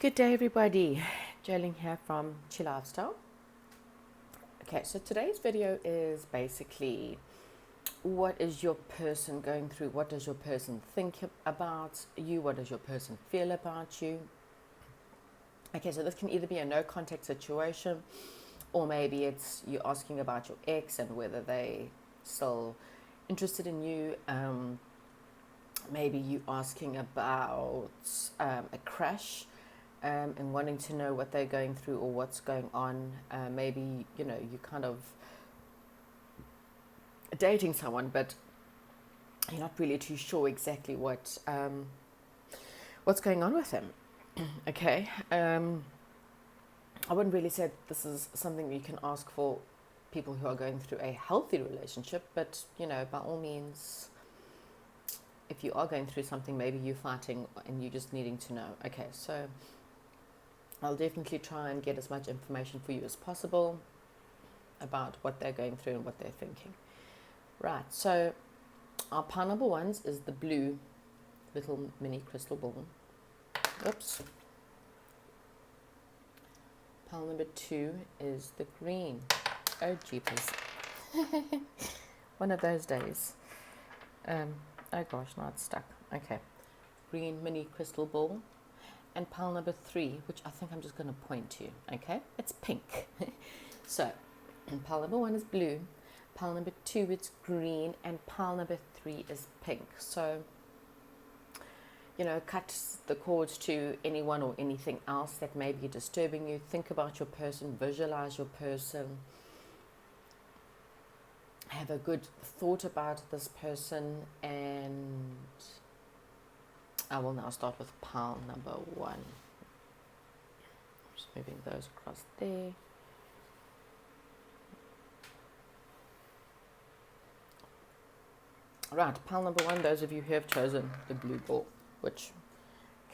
Good day, everybody. Jolene here from Chill Lifestyle. Okay, so today's video is basically what is your person going through? What does your person think about you? What does your person feel about you? Okay, so this can either be a no contact situation, or maybe it's you asking about your ex and whether they still interested in you. Maybe you asking about a crush and wanting to know what they're going through or what's going on. Maybe, you kind of dating someone, but you're not really too sure exactly what's going on with them. Okay. I wouldn't really say this is something you can ask for people who are going through a healthy relationship, but, by all means, if you are going through something, maybe you're fighting and you're just needing to know. Okay, so I'll definitely try and get as much information for you as possible about what they're going through and what they're thinking. Right, so our pile number ones is the blue little mini crystal ball. Oops. Pile number 2 is the green. Oh, jeepers. One of those days. Oh gosh, now it's stuck. Okay. Green mini crystal ball. And pile number 3, which I think I'm just going to point to. Okay? It's pink. So, pile number 1 is blue. Pile number 2 is green. And pile number 3 is pink. So, cut the cords to anyone or anything else that may be disturbing you. Think about your person. Visualize your person. Have a good thought about this person, and I will now start with pile number 1. Just moving those across there. Right, pile number 1, those of you who have chosen the blue ball, which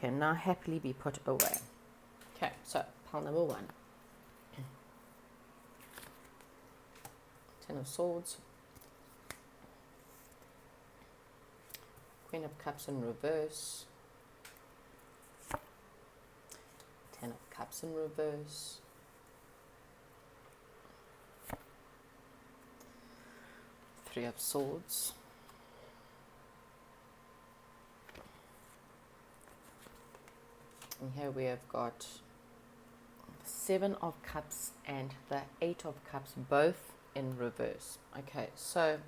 can now happily be put away. Okay, so pile number 1. Ten of Swords. Queen of Cups in reverse. Ten of Cups in reverse. Three of Swords. And here we have got 7 of Cups and the 8 of Cups, both in reverse. Okay, so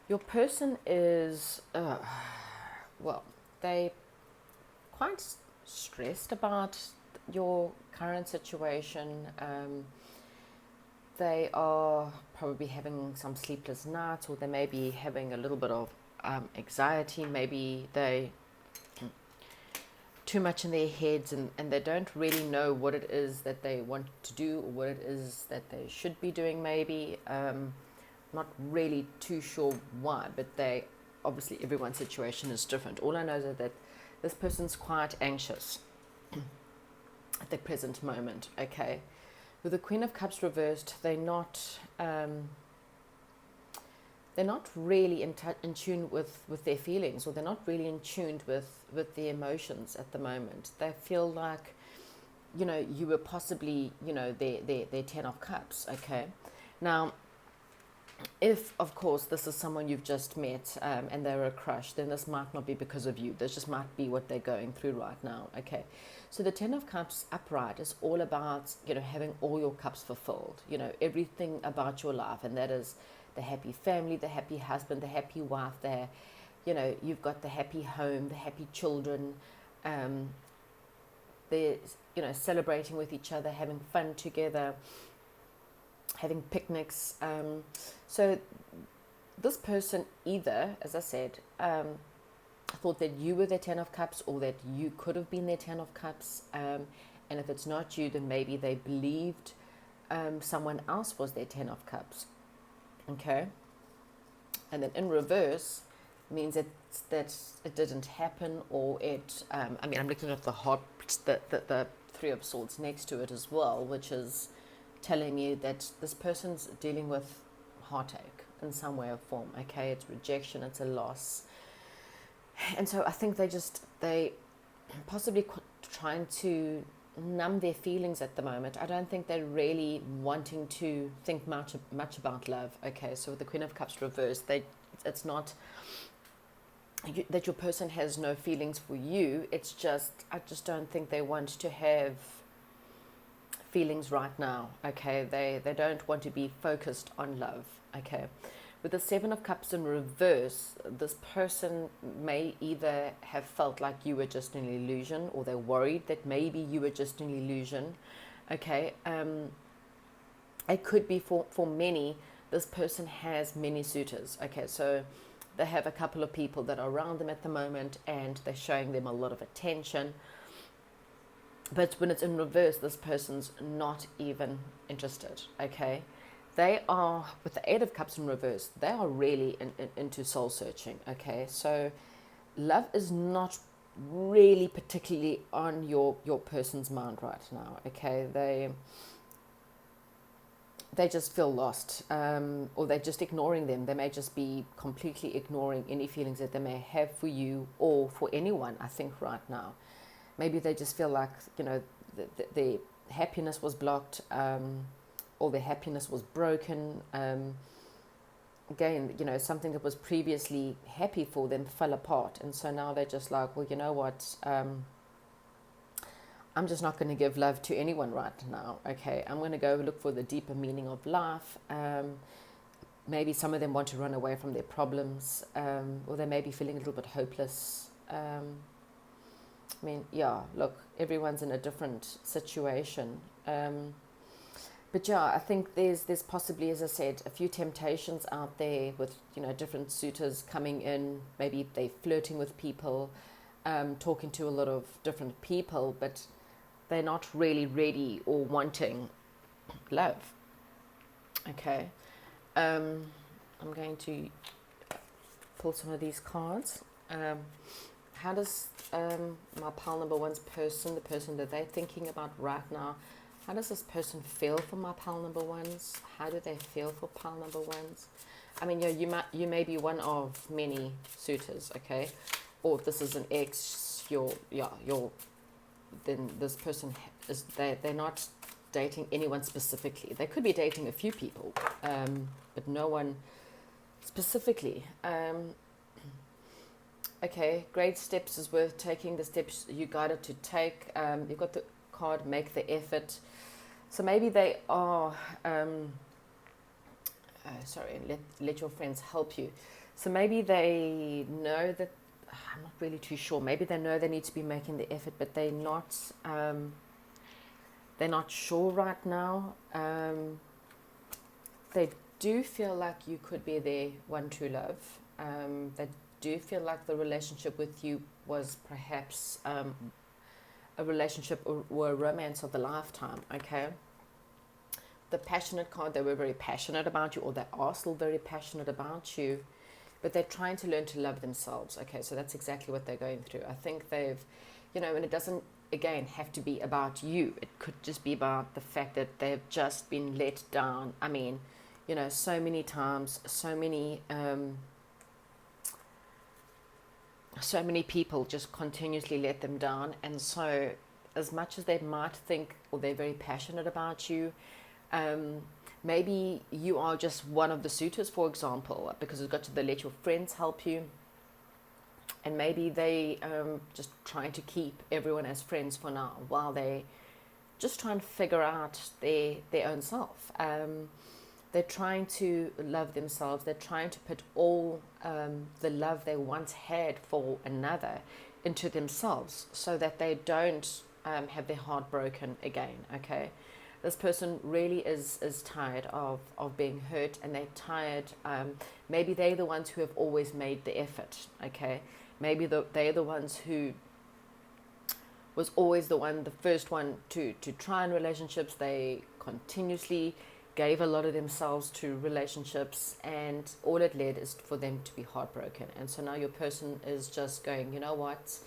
your person is, they quite stressed about your current situation. They are probably having some sleepless nights, or they may be having a little bit of anxiety. Maybe they too much in their heads, and they don't really know what it is that they want to do or what it is that they should be doing. Maybe not really too sure why, but they obviously, everyone's situation is different. All I know is that this person's quite anxious at the present moment. Okay, with the Queen of Cups reversed, they're not really in tune with their feelings, or they're not really in tune with their emotions at the moment. They feel like, you were possibly, their 10 of Cups. Okay, now, if, of course, this is someone you've just met and they're a crush, then this might not be because of you. This just might be what they're going through right now. Okay, so the 10 of Cups upright is all about, having all your cups fulfilled, everything about your life, and that is the happy family, the happy husband, the happy wife, you've got the happy home, the happy children, they're, celebrating with each other, having fun together, having picnics. So this person either, as I said, thought that you were their 10 of Cups, or that you could have been their 10 of Cups. And if it's not you, then maybe they believed someone else was their 10 of Cups. Okay? And then in reverse means that it didn't happen, or it, I'm looking at the heart, the Three of Swords next to it as well, which is telling you that this person's dealing with heartache in some way or form. Okay, it's rejection, it's a loss. And so I think they possibly trying to numb their feelings at the moment. I don't think they're really wanting to think much about love. Okay, so with the Queen of Cups reversed, it's not that your person has no feelings for you. It's just, I just don't think they want to have feelings right now. Okay, they don't want to be focused on love. Okay, with the Seven of Cups in reverse, this person may either have felt like you were just an illusion, or they're worried that maybe you were just an illusion. Okay, it could be for many, this person has many suitors. Okay, so they have a couple of people that are around them at the moment, and they're showing them a lot of attention. But when it's in reverse, this person's not even interested. Okay, they are, with the Eight of Cups in reverse, they are really into soul searching. Okay, so love is not really particularly on your person's mind right now. Okay, they just feel lost, or they're just ignoring them. They may just be completely ignoring any feelings that they may have for you or for anyone, I think, right now. Maybe they just feel like, their happiness was blocked, or their happiness was broken. Again, something that was previously happy for them fell apart. And so now they're just like, well, you know what? I'm just not going to give love to anyone right now. Okay, I'm going to go look for the deeper meaning of life. Maybe some of them want to run away from their problems, or they may be feeling a little bit hopeless. Look, everyone's in a different situation. But yeah, I think there's possibly, as I said, a few temptations out there with, different suitors coming in. Maybe they're flirting with people, talking to a lot of different people, but they're not really ready or wanting love. Okay. I'm going to pull some of these cards. How does my pile number one's person, the person that they're thinking about right now, how does this person feel for my pile number ones? How do they feel for pile number ones? I mean, you may be one of many suitors, okay? Or if this is an ex, then this person they're not dating anyone specifically. They could be dating a few people, but no one specifically. Okay, great steps is worth taking. The steps you guided to take. You've got the card, make the effort. So maybe they are, let your friends help you. So maybe they know that, I'm not really too sure. Maybe they know they need to be making the effort, but they're not sure right now. They do feel like you could be their one true love. They do feel like the relationship with you was perhaps a relationship or a romance of a lifetime. Okay. The passionate card, they were very passionate about you, or they are still very passionate about you, but they're trying to learn to love themselves. Okay, so that's exactly what they're going through. I think they've, and it doesn't, again, have to be about you. It could just be about the fact that they've just been let down. I mean, so many times, so many people just continuously let them down. And so as much as they might think, or they're very passionate about you, maybe you are just one of the suitors, for example, because it's got to let your friends help you. And maybe they just trying to keep everyone as friends for now, while they just try and figure out their own self. They're trying to love themselves. They're trying to put all the love they once had for another into themselves, so that they don't have their heart broken again. Okay, this person really is tired of being hurt, and they're tired. Maybe they're the ones who have always made the effort. Okay, maybe they're the ones who was always the first one to try in relationships. They continuously gave a lot of themselves to relationships, and all it led is for them to be heartbroken. And so now your person is just going, you know what,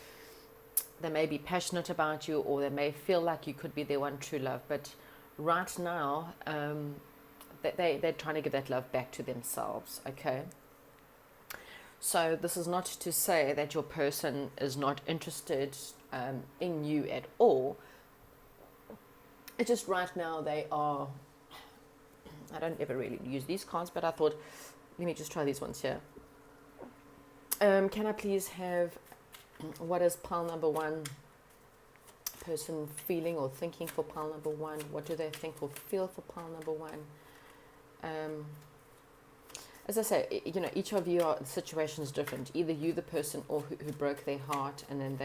they may be passionate about you, or they may feel like you could be their one true love, but right now they're trying to give that love back to themselves. Okay, so this is not to say that your person is not interested in you at all. It's just right now they are, I don't ever really use these cards, but I thought, let me just try these ones here. Can I please have, what is pile number one person feeling or thinking for pile number one? What do they think or feel for pile number one? As I say, each of you, the situation is different. Either you, the person, or who broke their heart, and then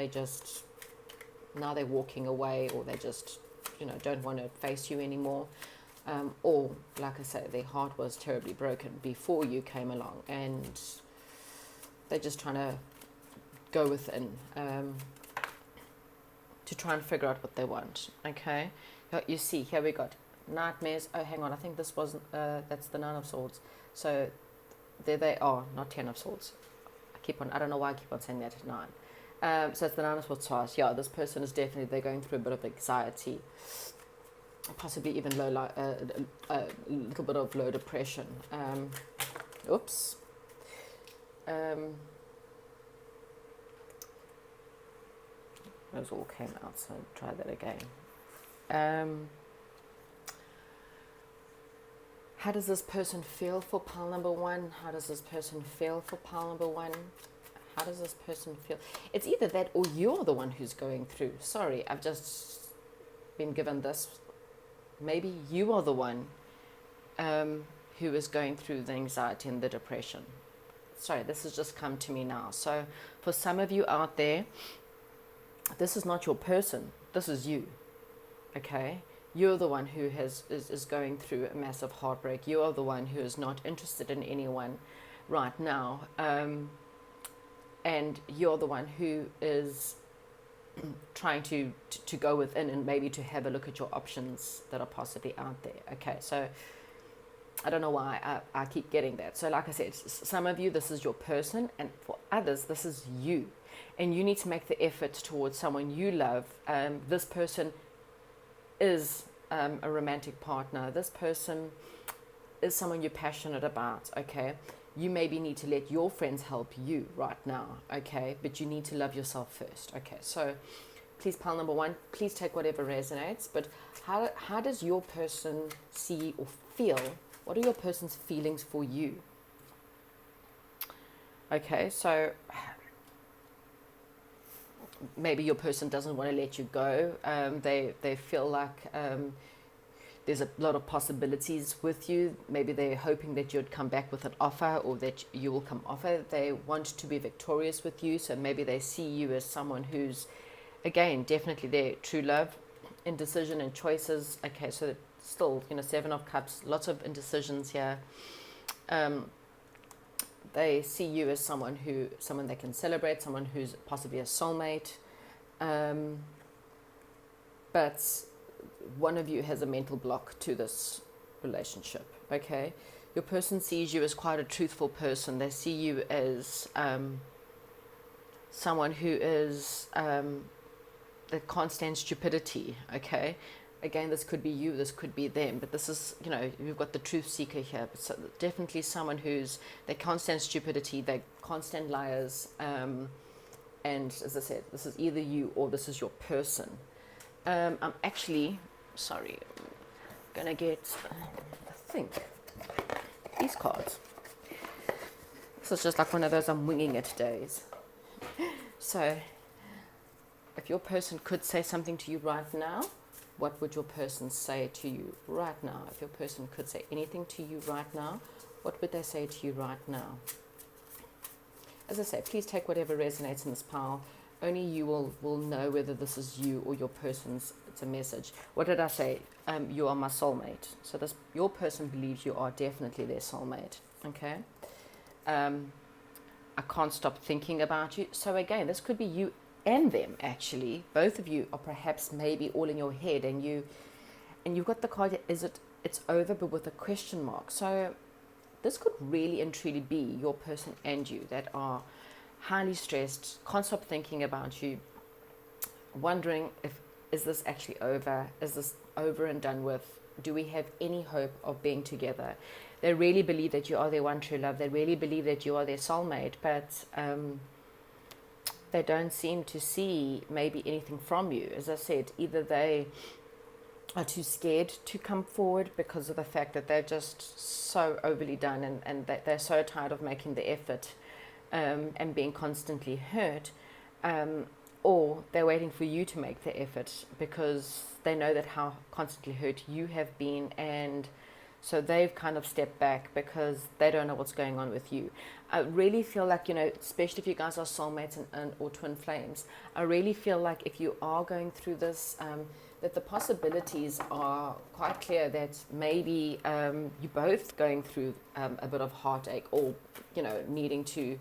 now they're walking away, or they just, don't want to face you anymore. Or, like I say, their heart was terribly broken before you came along, and they're just trying to go within to try and figure out what they want. Okay, you see, here we got nightmares. Oh, hang on, I think this wasn't. That's the Nine of Swords. So there they are, not Ten of Swords. I don't know why I keep on saying that at 9. So it's the Nine of Swords twice. Yeah, this person is definitely, they're going through a bit of anxiety, possibly even a little bit of low depression. Oops. Those all came out, so try that again. How does this person feel for pile number one? How does this person feel for pile number one? How does this person feel? It's either that or you're the one who's going through. Sorry, I've just been given this. Maybe you are the one who is going through the anxiety and the depression. Sorry, this has just come to me now. So for some of you out there, this is not your person. This is you. Okay? You're the one who is going through a massive heartbreak. You are the one who is not interested in anyone right now. And you're the one who is trying to go within and maybe to have a look at your options that are possibly out there. Okay, so I don't know why I keep getting that. So like I said, some of you, this is your person, and for others, this is you. And you need to make the effort towards someone you love. This person is a romantic partner. This person is someone you're passionate about, okay? You maybe need to let your friends help you right now, okay? But you need to love yourself first, okay? So please, pile number one, please take whatever resonates. But how does your person see or feel? What are your person's feelings for you? Okay, so maybe your person doesn't want to let you go. They feel like there's a lot of possibilities with you. Maybe they're hoping that you'd come back with an offer, or that you will come offer. They want to be victorious with you. So maybe they see you as someone who's, again, definitely their true love, indecision and choices. Okay, so still, Seven of Cups, lots of indecisions here. They see you as someone they can celebrate, someone who's possibly a soulmate. But one of you has a mental block to this relationship, okay? Your person sees you as quite a truthful person. They see you as someone who is that can't stand stupidity, okay? Again, this could be you, this could be them, but this is, you've got the truth seeker here. But so definitely someone they can't stand stupidity, they can't stand liars. And as I said, this is either you or this is your person. I'm actually, sorry, I'm going to get, I think, these cards. This is just like one of those I'm winging it days. So, if your person could say something to you right now, what would your person say to you right now? If your person could say anything to you right now, what would they say to you right now? As I say, please take whatever resonates in this pile. Only you will know whether this is you or your person's, it's a message. What did I say? You are my soulmate. So your person believes you are definitely their soulmate, okay? I can't stop thinking about you. So again, this could be you and them, actually. Both of you are perhaps maybe all in your head, and you've got the card, it's over, but with a question mark. So this could really and truly be your person and you that are highly stressed, can't stop thinking about you, wondering is this actually over? Is this over and done with? Do we have any hope of being together? They really believe that you are their one true love. They really believe that you are their soulmate, but they don't seem to see maybe anything from you. As I said, either they are too scared to come forward because of the fact that they're just so overly done, and that they're so tired of making the effort, and being constantly hurt, or they're waiting for you to make the effort because they know that how constantly hurt you have been, and so they've kind of stepped back because they don't know what's going on with you. I really feel like, especially if you guys are soulmates or twin flames, I really feel like if you are going through this, that the possibilities are quite clear that maybe you're both going through a bit of heartache, or, needing to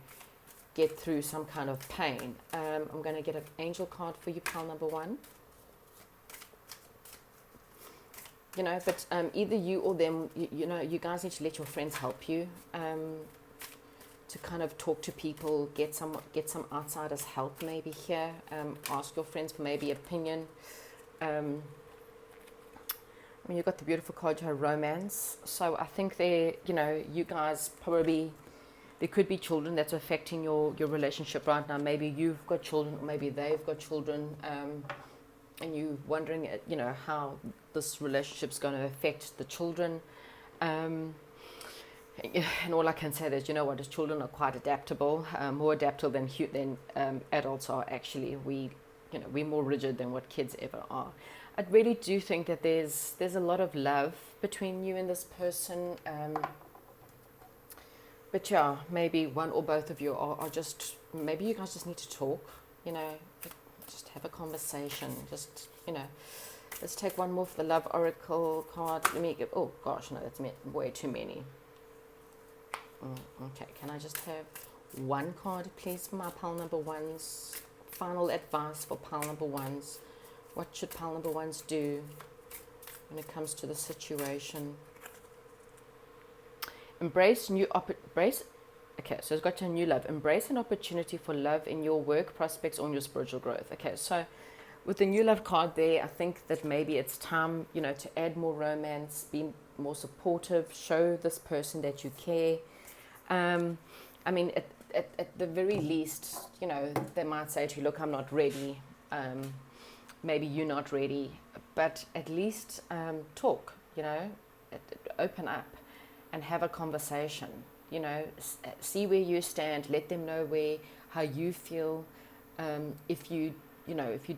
get through some kind of pain. I'm going to get an angel card for you, pile number 1. But either you or them, you guys need to let your friends help you, to kind of talk to people, get some outsiders help maybe here. Ask your friends for maybe opinion. You've got the beautiful card, your romance. So I think you guys probably, there could be children that's affecting your relationship right now. Maybe you've got children, or maybe they've got children, and you're wondering, how this relationship's going to affect the children. And all I can say is, as children are quite adaptable, more adaptable than adults are. Actually, we're more rigid than what kids ever are. I really do think that there's a lot of love between you and this person. But yeah, maybe one or both of you are just, maybe you guys just need to talk, just have a conversation. Just, let's take one more for the Love Oracle card. Let me get, oh gosh, no, that's way too many. Okay, can I just have one card, please, for my pile number 1s? Final advice for pile number 1s. What should pile number 1s do when it comes to the situation? Okay, so it's got to a new love. Embrace an opportunity for love in your work prospects or in your spiritual growth. Okay, so with the new love card there, I think that maybe it's time, to add more romance, be more supportive, show this person that you care. At the very least, they might say to you, look, I'm not ready. Maybe you're not ready, but at least talk, open up and have a conversation, see where you stand, let them know how you feel. If you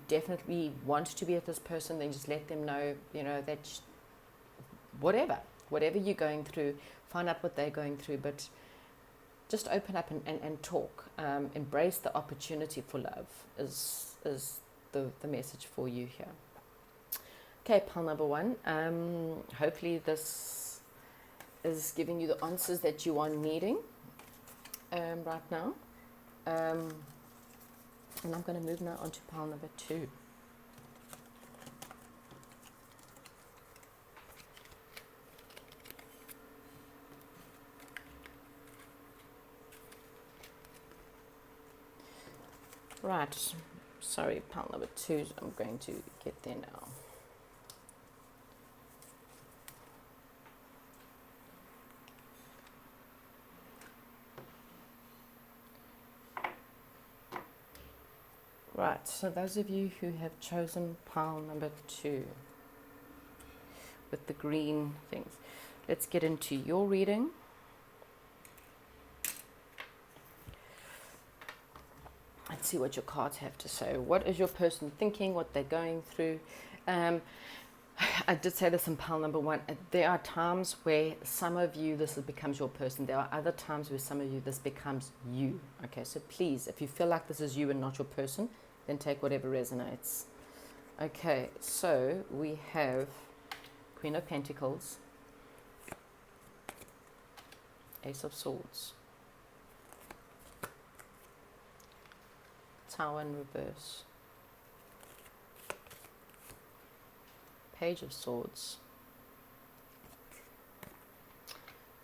definitely want to be with this person, then just let them know, that whatever you're going through, find out what they're going through, but just open up and talk. Embrace the opportunity for love is the message for you here. Okay, pile number 1. Hopefully this is giving you the answers that you are needing right now. And I'm going to move now on to pile number 2. Right, sorry, pile number 2, I'm going to get there now. Right, so those of you who have chosen pile number 2 with the green things, let's get into your reading. Let's see what your cards have to say. What is your person thinking, what they're going through? I did say this in pile number 1. There are times where some of you, this becomes your person. There are other times where some of you, this becomes you. Okay, so please, if you feel like this is you and not your person, then take whatever resonates. Okay, so we have Queen of Pentacles, Ace of Swords, Tower in reverse, Page of Swords,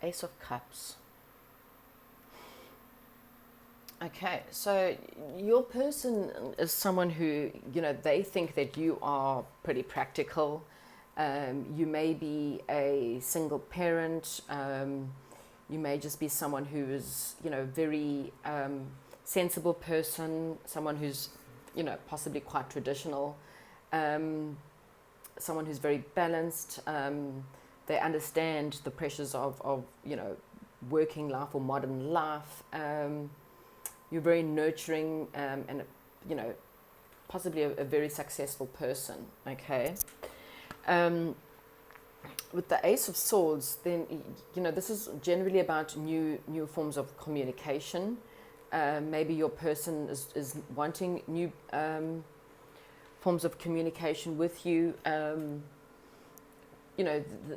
Ace of Cups. Okay, so your person is someone who, they think that you are pretty practical. You may be a single parent. You may just be someone who is, very sensible person, someone who's, possibly quite traditional, someone who's very balanced. They understand the pressures of working life or modern life. You're very nurturing, and, possibly a very successful person, okay? With the Ace of Swords, then, this is generally about new forms of communication. Maybe your person is wanting new forms of communication with you.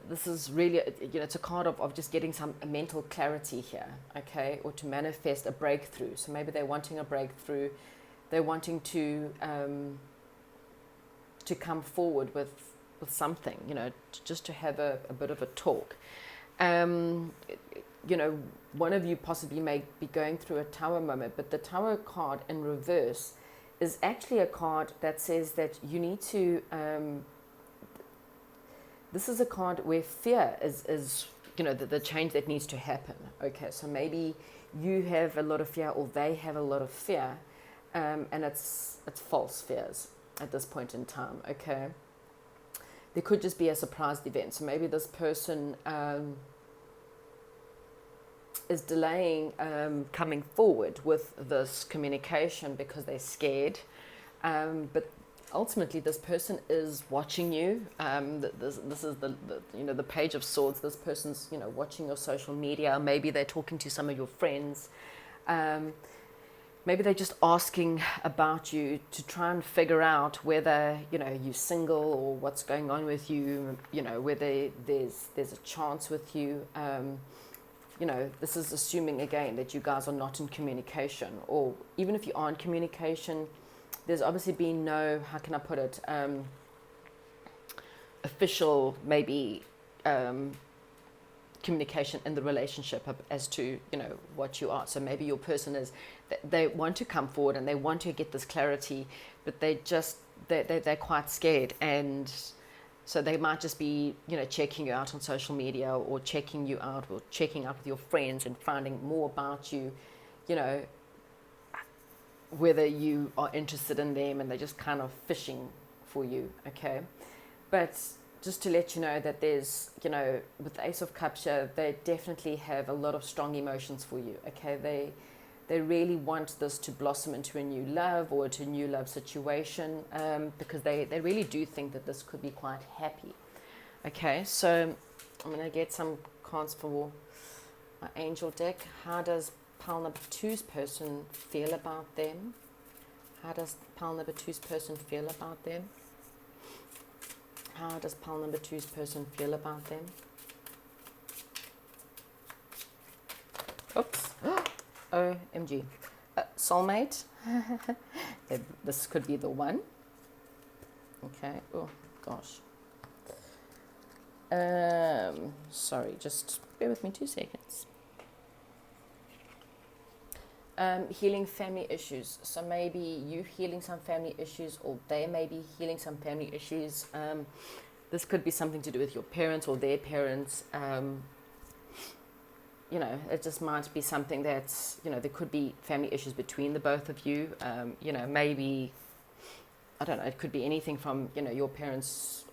This is really, it's a card of just getting some mental clarity here, okay? Or to manifest a breakthrough. So maybe they're wanting a breakthrough. They're wanting to come forward with something, just to have a bit of a talk. One of you possibly may be going through a Tower moment, but the Tower card in reverse is actually a card that says that you need to, this is a card where fear is the change that needs to happen. Okay, so maybe you have a lot of fear, or they have a lot of fear, and it's false fears at this point in time, okay? There could just be a surprise event. So maybe this person is delaying coming forward with this communication because they're scared. But ultimately, this person is watching you. This is the Page of Swords. This person's watching your social media. Maybe they're talking to some of your friends. Maybe they're just asking about you to try and figure out whether you're single or what's going on with you. Whether there's a chance with you. This is assuming again that you guys are not in communication, or even if you are in communication, there's obviously been no, how can I put it, official maybe communication in the relationship as to what you are. So maybe your person is, they want to come forward and they want to get this clarity, but they're quite scared, and so they might just be checking you out on social media, or checking you out, or checking up with your friends and finding more about you, whether you are interested in them, and they're just kind of fishing for you, okay? But just to let you know that there's, with the Ace of Cups here, they definitely have a lot of strong emotions for you, okay? They really want this to blossom into a new love, or to a new love situation, because they really do think that this could be quite happy, okay? So I'm going to get some cards for my angel deck. How does pile number 2's person feel about them? How does pile number 2's person feel about them? How does pile number 2's person feel about them? Oops. OMG. Soulmate. This could be the one. Okay. Oh, gosh. Sorry, just bear with me 2 seconds. Healing family issues. So maybe you healing some family issues, or they may be healing some family issues. This could be something to do with your parents or their parents. It just might be something that's, there could be family issues between the both of you. Maybe, I don't know, it could be anything from, your parents,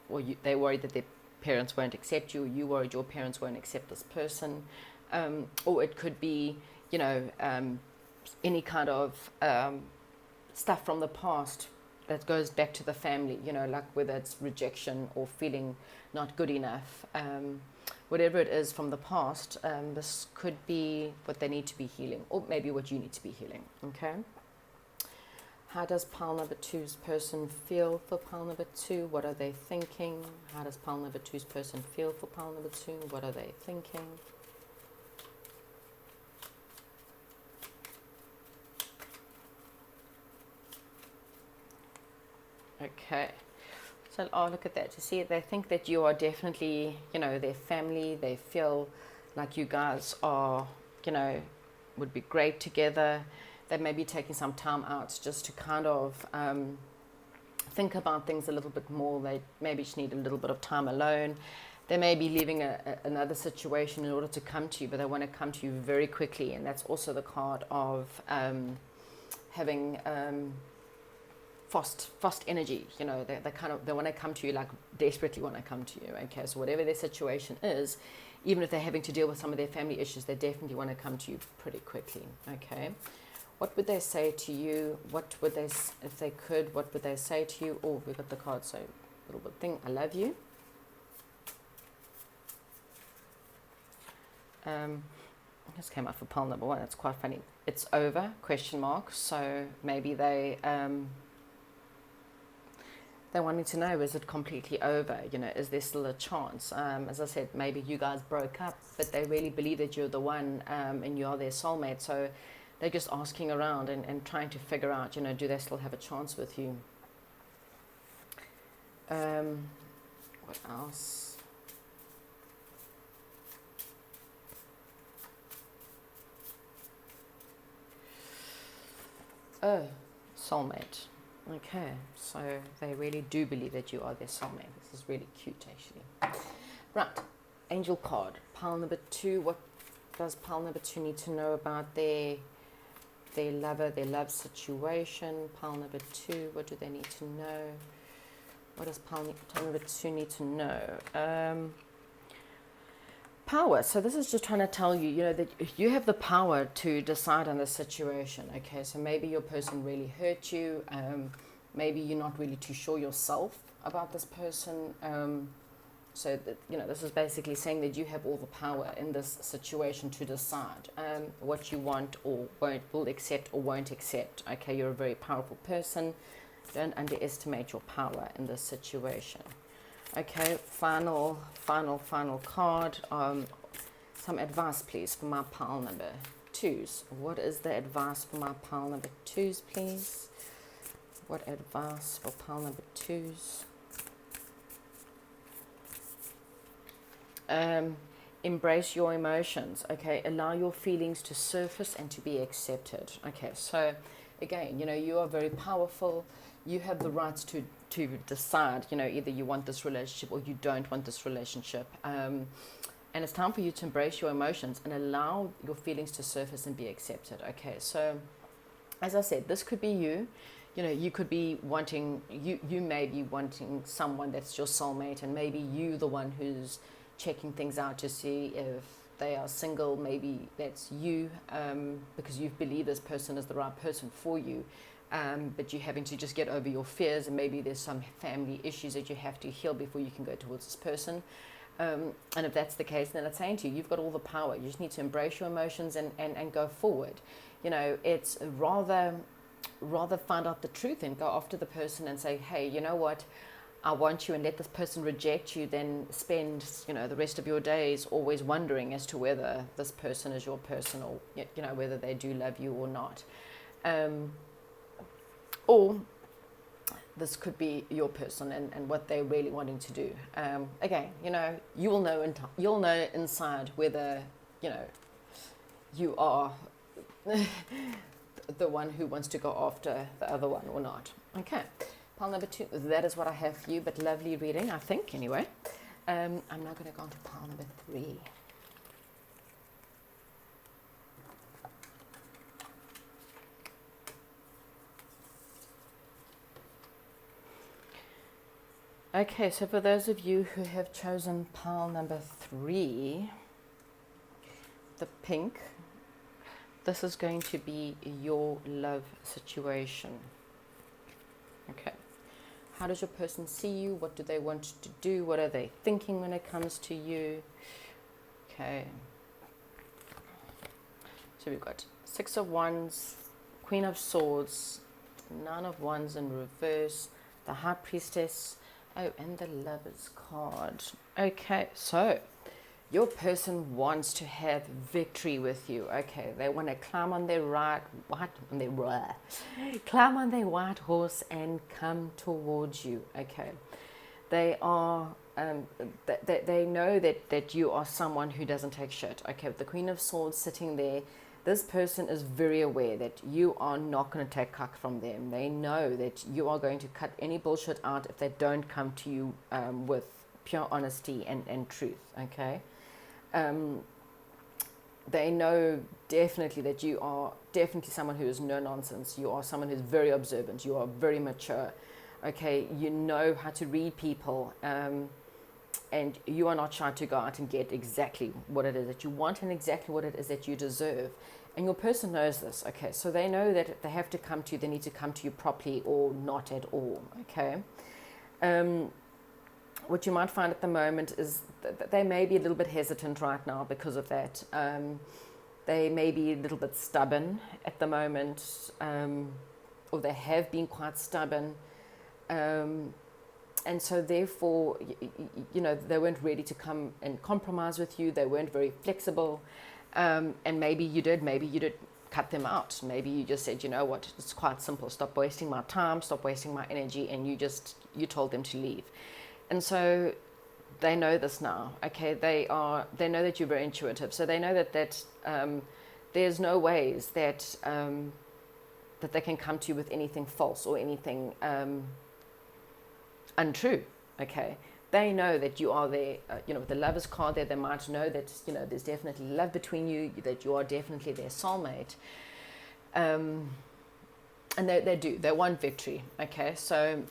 or they're worried that their parents won't accept you, or you worried your parents won't accept this person. Or it could be, any kind of stuff from the past that goes back to the family, like whether it's rejection or feeling not good enough. Whatever it is from the past, this could be what they need to be healing, or maybe what you need to be healing, okay? How does pile number 2's person feel for pile number 2? What are they thinking? How does pile number 2's person feel for pile number 2? What are they thinking? Okay, so look at that. You see, they think that you are definitely, their family. They feel like you guys are, would be great together. They may be taking some time out just to kind of think about things a little bit more. They maybe just need a little bit of time alone. They may be leaving another situation in order to come to you, but they want to come to you very quickly. And that's also the card of having fast energy. You know, they want to come to you, like desperately want to come to you. Okay, so whatever their situation is, even if they're having to deal with some of their family issues, they definitely want to come to you pretty quickly. Okay, what would they say to you? What would they, if they could, what would they say to you? Oh, we got the card, so little bit thing, I love you. This came out for pile number 1. That's quite funny. It's over, question mark. So maybe they're wanting to know, is it completely over? You know, is there still a chance? As I said, maybe you guys broke up, but they really believe that you're the one, and you are their soulmate. So they're just asking around and trying to figure out, you know, do they still have a chance with you? What else? Oh, soulmate. Okay, so they really do believe that you are their soulmate. This is really cute, actually. Right, angel card. Pile number 2. What does pile number 2 need to know about their lover, their love situation? Pile number 2, what do they need to know? What does pile number 2 need to know? Power. So this is just trying to tell you, you know, that you have the power to decide on the situation. Okay, so maybe your person really hurt you. Maybe you're not really too sure yourself about this person. So that, you know, this is basically saying that you have all the power in this situation to decide what you want or will accept or won't accept. Okay, you're a very powerful person. Don't underestimate your power in this situation. Okay, final card. Some advice, please, for my pile number 2s. What is the advice for my pile number 2s, please? What advice for pile number 2s? Embrace your emotions. Okay, allow your feelings to surface and to be accepted. Okay, so again, you know, you are very powerful. You have the rights to decide, you know, either you want this relationship or you don't want this relationship. And it's time for you to embrace your emotions and allow your feelings to surface and be accepted. Okay, so as I said, this could be you. You know, you could be wanting, you may be wanting someone that's your soulmate, and maybe you the one who's checking things out to see if they are single. Maybe that's you, because you believe this person is the right person for you. But you're having to just get over your fears, and maybe there's some family issues that you have to heal before you can go towards this person. And if that's the case, then it's saying to you, you've got all the power. You just need to embrace your emotions and go forward. You know, it's rather find out the truth and go after the person and say, hey, you know what, I want you, and let this person reject you, then spend, you know, the rest of your days always wondering as to whether this person is your person, or, you know, whether they do love you or not. Or this could be your person and what they're really wanting to do. Again, you know, you'll know inside whether, you know, you are the one who wants to go after the other one or not. Okay, pile number 2, that is what I have for you, but lovely reading, I think, anyway. I'm now going to go on to pile number 3. Okay, so for those of you who have chosen pile number 3, the pink, this is going to be your love situation. Okay, how does your person see you? What do they want to do? What are they thinking when it comes to you? Okay, so we've got 6 of Wands, Queen of Swords, 9 of Wands in reverse, the High Priestess. Oh, and the Lover's card. Okay, so your person wants to have victory with you. Okay, they want to climb on their white horse and come towards you. Okay, they are. They know that you are someone who doesn't take shit. Okay, with the Queen of Swords sitting there, this person is very aware that you are not going to take cuck from them. They know that you are going to cut any bullshit out if they don't come to you with pure honesty and truth, okay? They know definitely that you are definitely someone who is no nonsense. You are someone who's very observant. You are very mature, okay? You know how to read people, and you are not trying to go out and get exactly what it is that you want and exactly what it is that you deserve. And your person knows this, okay? So they know that if they have to come to you, they need to come to you properly or not at all, okay? What you might find at the moment is that they may be a little bit hesitant right now because of that. They may be a little bit stubborn at the moment, or they have been quite stubborn. And so therefore, you know, they weren't ready to come and compromise with you. They weren't very flexible. And maybe you did cut them out. Maybe you just said, you know what, it's quite simple. Stop wasting my time, stop wasting my energy. And you told them to leave. And so they know this now, okay? They know that you're very intuitive. So they know that there's no ways that they can come to you with anything false or anything untrue, okay? They know that you are there, you know, with the Lover's card there, they might know that, you know, there's definitely love between you, that you are definitely their soulmate. And they want victory, okay? So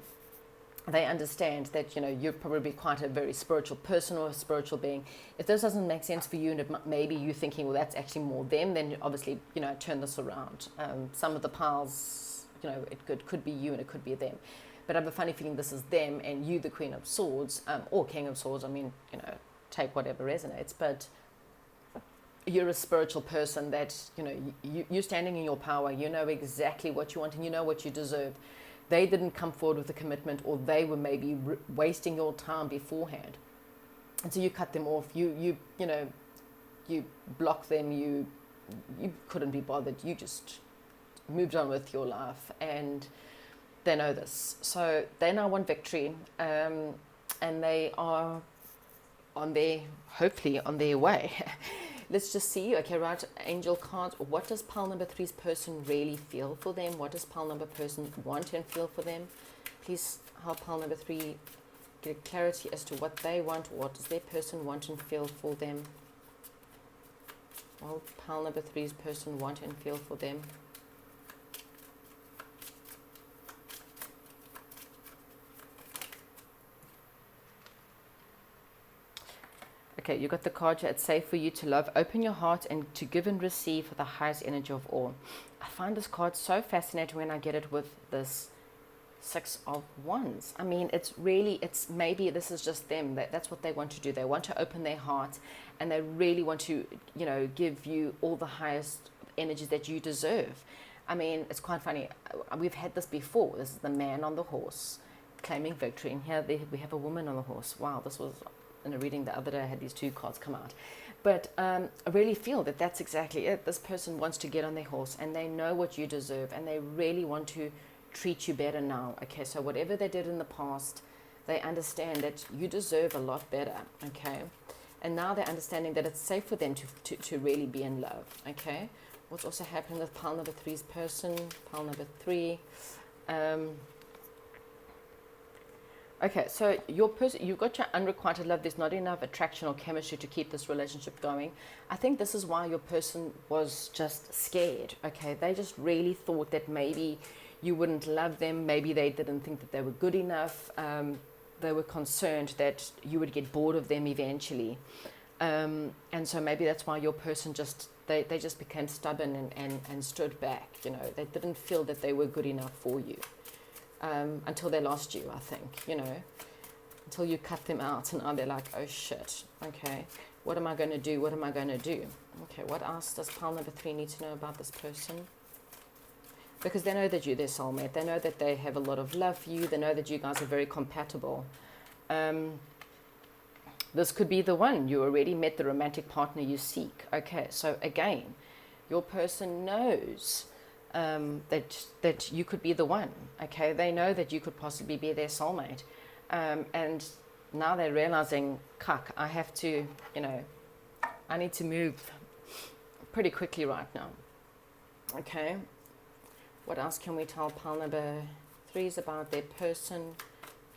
they understand that, you know, you're probably quite a very spiritual person or a spiritual being. If this doesn't make sense for you, and maybe you're thinking, well, that's actually more them, then obviously, you know, turn this around. Some of the piles, you know, it could be you and it could be them. But I have a funny feeling this is them and you, the Queen of Swords, or King of Swords. I mean, you know, take whatever resonates. But you're a spiritual person that, you know, you're standing in your power. You know exactly what you want and you know what you deserve. They didn't come forward with a commitment, or they were maybe wasting your time beforehand. And so you cut them off. You know, you block them. You couldn't be bothered. You just moved on with your life, and they know this. So they now want victory, and they are hopefully on their way. Let's just see. Okay, right, angel cards. What does pile number 3's person really feel for them? What does pile number person want and feel for them? Please help pile number 3 get clarity as to what they want. What does their person want and feel for them? What will pile number 3's person want and feel for them? Okay, you got the card here. It's safe for you to love. Open your heart and to give and receive for the highest energy of all. I find this card so fascinating when I get it with this 6 of Wands. I mean, it's maybe this is just them. That's what they want to do. They want to open their heart, and they really want to, you know, give you all the highest energies that you deserve. I mean, it's quite funny. We've had this before. This is the man on the horse claiming victory. And here we have a woman on the horse. Wow, this was in a reading the other day. I had these 2 cards come out. But I really feel that that's exactly it. This person wants to get on their horse, and they know what you deserve, and they really want to treat you better now. Okay, so whatever they did in the past, they understand that you deserve a lot better. Okay, and now they're understanding that it's safe for them to really be in love. Okay, what's also happening with pile number 3's person? Pile number 3. Okay, so your person, you've got your unrequited love. There's not enough attraction or chemistry to keep this relationship going. I think this is why your person was just scared. Okay, they just really thought that maybe you wouldn't love them. Maybe they didn't think that they were good enough. They were concerned that you would get bored of them eventually. And so maybe that's why your person they just became stubborn and stood back. You know, they didn't feel that they were good enough for you. Until they lost you, I think, you know, until you cut them out, and now they're like, oh shit, okay, what am I going to do? What am I going to do? Okay, what else does pile number 3 need to know about this person? Because they know that you're their soulmate. They know that they have a lot of love for you. They know that you guys are very compatible. This could be the one. You already met the romantic partner you seek. Okay, so again, your person knows that you could be the one. Okay, they know that you could possibly be their soulmate, and now they're realizing, cuck, I have to, you know, I need to move pretty quickly right now. Okay, what else can we tell pile number 3's about their person?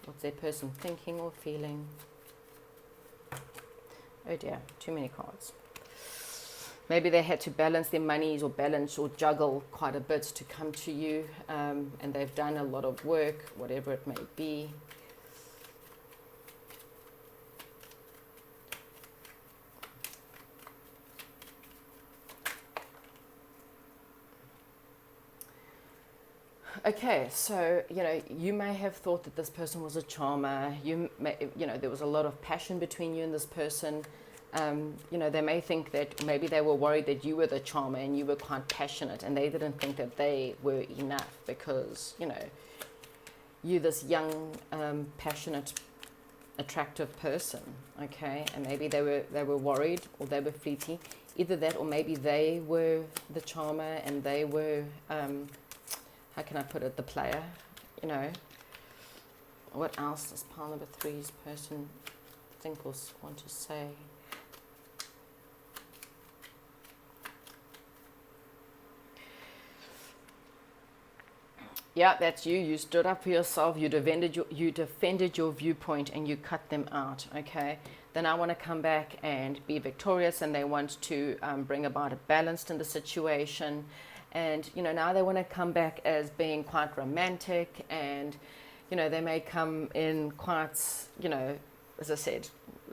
What's their person thinking or feeling? Oh dear, too many cards. Maybe they had to balance their monies or balance or juggle quite a bit to come to you, and they've done a lot of work, whatever it may be. Okay, so, you may have thought that this person was a charmer. There was a lot of passion between you and this person. They may think that maybe they were worried that you were the charmer and you were quite passionate, and they didn't think that they were enough because, you're this young, passionate, attractive person, okay? And maybe they were worried, or they were fleety. Either that, or maybe they were the charmer and they were, how can I put it, the player, What else does pile number 3's person think or want to say? Yeah, that's you. You stood up for yourself. You defended your viewpoint, and you cut them out. Okay. Then I want to come back and be victorious, and they want to bring about a balance in the situation. And now they want to come back as being quite romantic, and they may come in quite, as I said,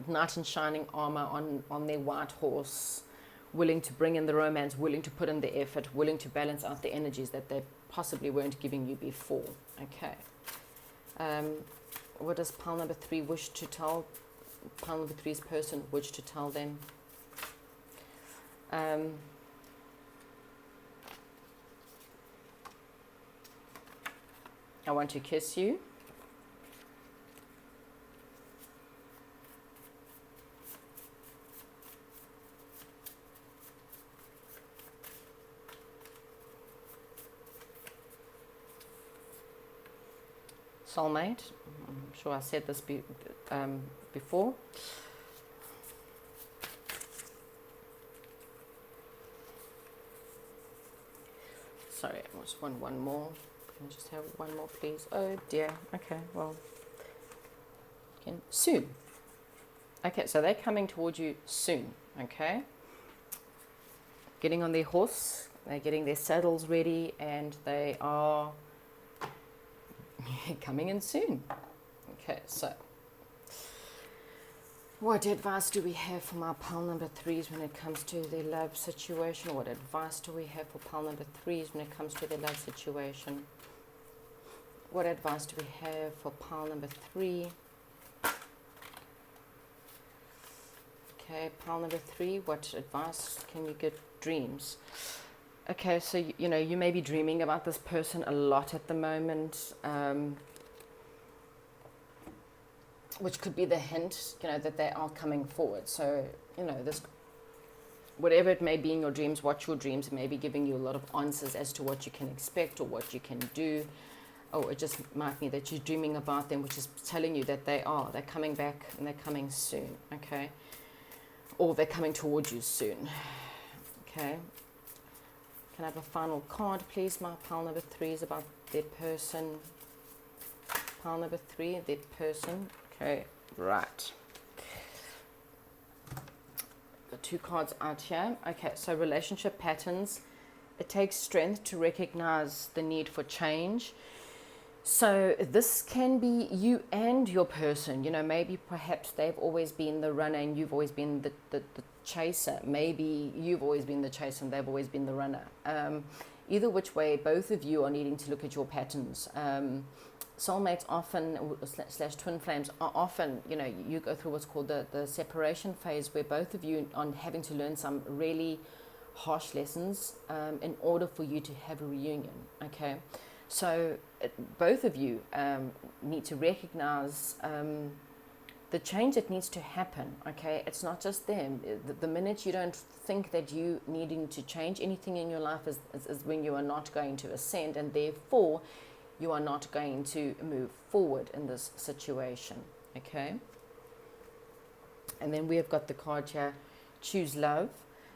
knight in shining armor on their white horse, willing to bring in the romance, willing to put in the effort, willing to balance out the energies that they possibly weren't giving you before. Okay. What does pile number 3 wish to tell? Pile number 3's person wish to tell them? I want to kiss you. Soulmate. I'm sure I said this before. Sorry, I just want one more. Can I just have one more, please? Oh dear. Okay, well, soon. Okay, so they're coming towards you soon. Okay, getting on their horse, they're getting their saddles ready, and they are coming in soon. Okay, so what advice do we have for my pile number 3s when it comes to their love situation? What advice do we have for pile number 3s when it comes to their love situation? What advice do we have for pile number 3? Okay, pile number 3, what advice can you give? Dreams. Okay, so you may be dreaming about this person a lot at the moment, which could be the hint, that they are coming forward. So, this, whatever it may be in your dreams, watch your dreams. It may be giving you a lot of answers as to what you can expect or what you can do. Oh, it just might be that you're dreaming about them, which is telling you that they're coming back and they're coming soon, okay? Or they're coming towards you soon, okay? Can I have a final card, please? My pile number 3 is about their person. Pile number 3, their person. Okay, right. The 2 cards out here. Okay, so relationship patterns. It takes strength to recognize the need for change. So this can be you and your person. Maybe perhaps they've always been the runner and you've always been the chaser. Maybe you've always been the chaser and they've always been the runner. Either which way, both of you are needing to look at your patterns. Soulmates often, slash twin flames, are often, you go through what's called the separation phase, where both of you are having to learn some really harsh lessons in order for you to have a reunion, okay? So both of you need to recognize the change that needs to happen, okay? It's not just them. The minute you don't think that you needing to change anything in your life is when you are not going to ascend, and therefore you are not going to move forward in this situation, okay? And then we have got the card here, choose love.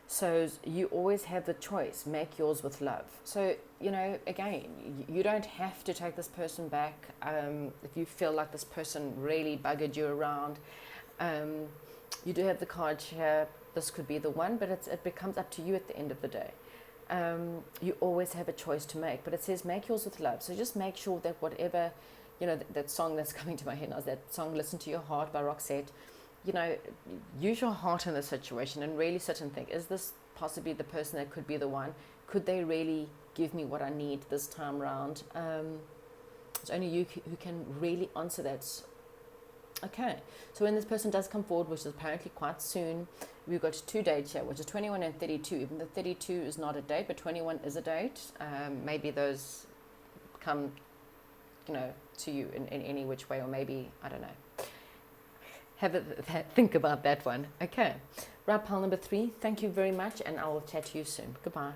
So you always have the choice, make yours with love. So, again, you don't have to take this person back if you feel like this person really buggered you around. You do have the card here. This could be the one, but it becomes up to you at the end of the day. You always have a choice to make, but it says make yours with love. So just make sure that whatever, that song that's coming to my head now is that song Listen to Your Heart by Roxette. Use your heart in this situation and really sit and think, is this possibly the person that could be the one? Could they really give me what I need this time around? It's only you who can really answer that. Okay, so when this person does come forward, which is apparently quite soon, we've got 2 dates here, which is 21 and 32. Even though 32 is not a date, but 21 is a date. Maybe those come, to you in any which way, or maybe, I don't know. Think about that one. Okay, right, pile number 3, thank you very much, and I will chat to you soon. Goodbye.